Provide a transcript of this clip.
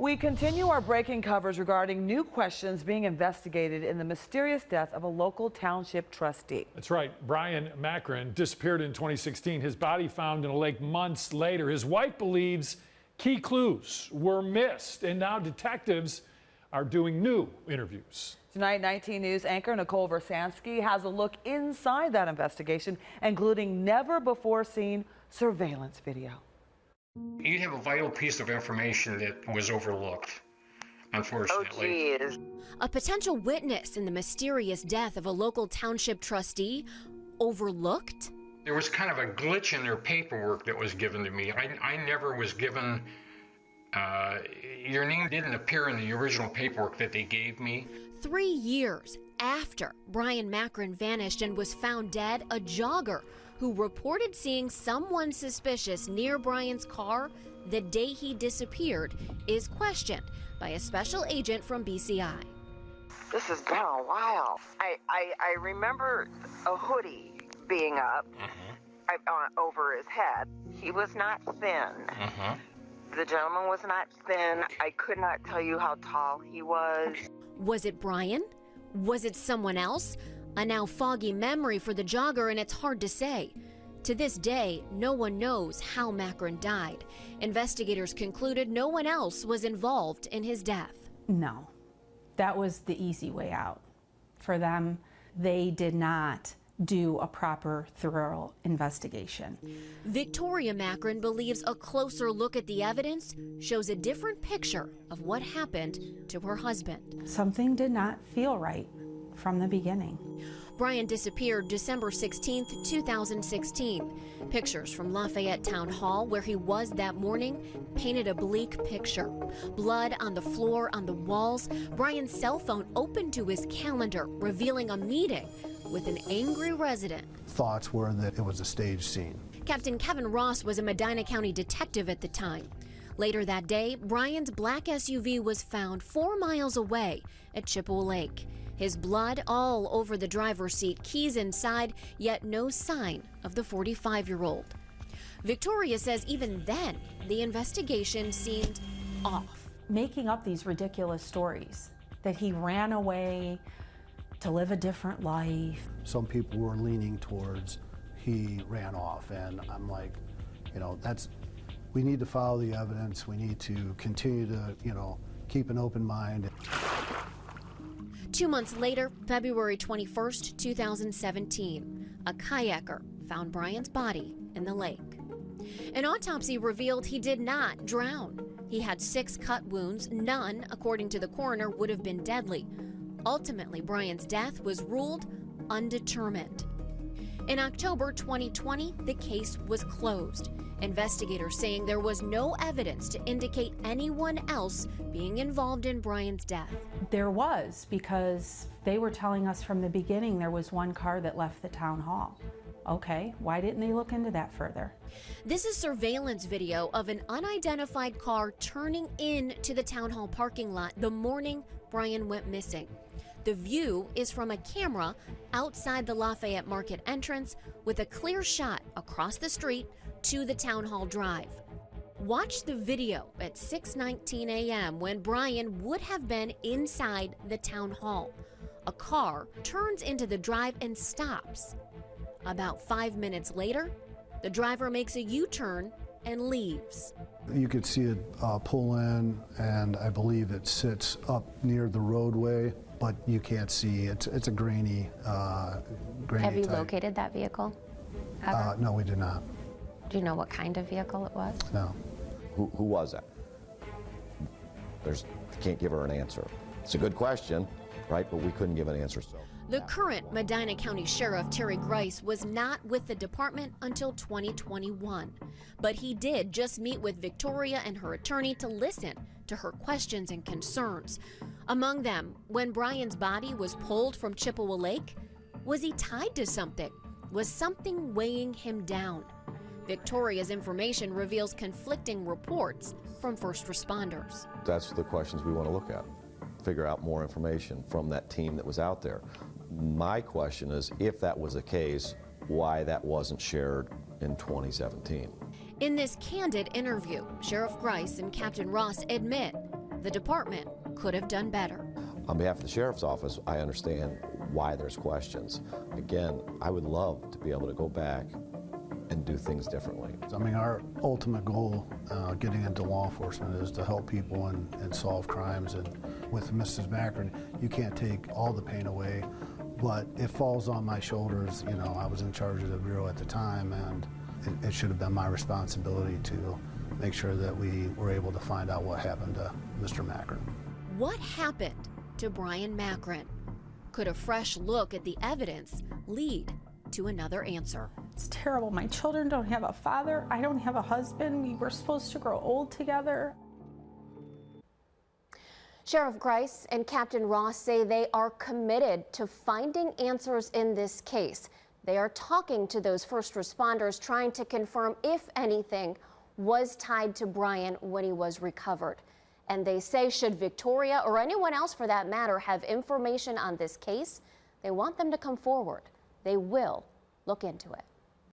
We continue our breaking coverage regarding new questions being investigated in the mysterious death of a local township trustee. That's right. Bryon Macron disappeared in 2016. His body found in a lake months later. His wife believes key clues were missed, and now detectives are doing new interviews. Tonight, 19 News anchor Nicole Versansky has a look inside that investigation, including never-before-seen surveillance video. You have a vital piece of information that was overlooked, unfortunately. Oh, geez. A potential witness in the mysterious death of a local township trustee overlooked? There was kind of a glitch in their paperwork that was given to me. I never was given, your name didn't appear in the original paperwork that they gave me. 3 years after Bryon Macron vanished and was found dead, a jogger who reported seeing someone suspicious near Bryon's car the day he disappeared is questioned by a special agent from BCI. This has been a while. I remember a hoodie being up over his head. He was not thin. The gentleman was not thin. I could not tell you how tall he was. Was it Bryon? Was it someone else? A now foggy memory for the jogger, and it's hard to say. To this day, no one knows how Macron died. Investigators concluded no one else was involved in his death. No, that was the easy way out. For them, they did not do a proper, thorough investigation. Victoria Macron believes a closer look at the evidence shows a different picture of what happened to her husband. Something did not feel right from the beginning. Bryon disappeared December 16, 2016. Pictures from Lafayette Town Hall, where he was that morning, painted a bleak picture. Blood on the floor, on the walls. Bryon's cell phone opened to his calendar, revealing a meeting with an angry resident. Thoughts were that it was a staged scene. Captain Kevin Ross was a Medina County detective at the time. Later that day, Bryon's black SUV was found 4 miles away at Chippewa Lake. His blood all over the driver's seat, keys inside, yet no sign of the 45-year-old. Victoria says even then, the investigation seemed off. Making up these ridiculous stories that he ran away to live a different life. Some people were leaning towards he ran off, and I'm like, we need to follow the evidence. We need to continue to, keep an open mind. 2 months later, February 21st, 2017, a kayaker found Bryon's body in the lake. An autopsy revealed he did not drown. He had 6 cut wounds. None, according to the coroner, would have been deadly. Ultimately, Bryon's death was ruled undetermined. In October 2020, the case was closed. Investigators saying there was no evidence to indicate anyone else being involved in Bryon's death. There was, because they were telling us from the beginning there was one car that left the town hall. Okay, why didn't they look into that further? This is surveillance video of an unidentified car turning into the town hall parking lot the morning Bryon went missing. The view is from a camera outside the Lafayette Market entrance with a clear shot across the street to the Town Hall Drive. Watch the video at 6:19 a.m. when Bryon would have been inside the town hall. A car turns into the drive and stops. About 5 minutes later, the driver makes a U-turn and leaves. You could see it pull in, and I believe it sits up near the roadway, but you can't see. It's a grainy Have you type. located that vehicle? No, we did not. Do you know what kind of vehicle it was? No. Who was that? I can't give her an answer. It's a good question, right? But we couldn't give an answer. So. The current Medina County Sheriff, Terry Grice, was not with the department until 2021. But he did just meet with Victoria and her attorney to listen to her questions and concerns. Among them, when Bryon's body was pulled from Chippewa Lake, was he tied to something? Was something weighing him down? Victoria's information reveals conflicting reports from first responders. That's the questions we want to look at. Figure out more information from that team that was out there. My question is, if that was the case, why that wasn't shared in 2017. In this candid interview, Sheriff Grice and Captain Ross admit The department could have done better. On behalf of the Sheriff's Office, I understand why there's questions. Again, I would love to be able to go back and do things differently. I mean, our ultimate goal getting into law enforcement is to help people and solve crimes. And with Mrs. Macron, you can't take all the pain away, but it falls on my shoulders. You know, I was in charge of the Bureau at the time, and it should have been my responsibility to make sure that we were able to find out what happened to Mr. Macron. What happened to Bryon Macron? Could a fresh look at the evidence lead to another answer? It's terrible. My children don't have a father. I don't have a husband. We were supposed to grow old together. Sheriff Grice and Captain Ross say they are committed to finding answers in this case. They are talking to those first responders, trying to confirm if anything was tied to Bryon when he was recovered. And they say should Victoria, or anyone else for that matter, have information on this case, they want them to come forward. They will look into it.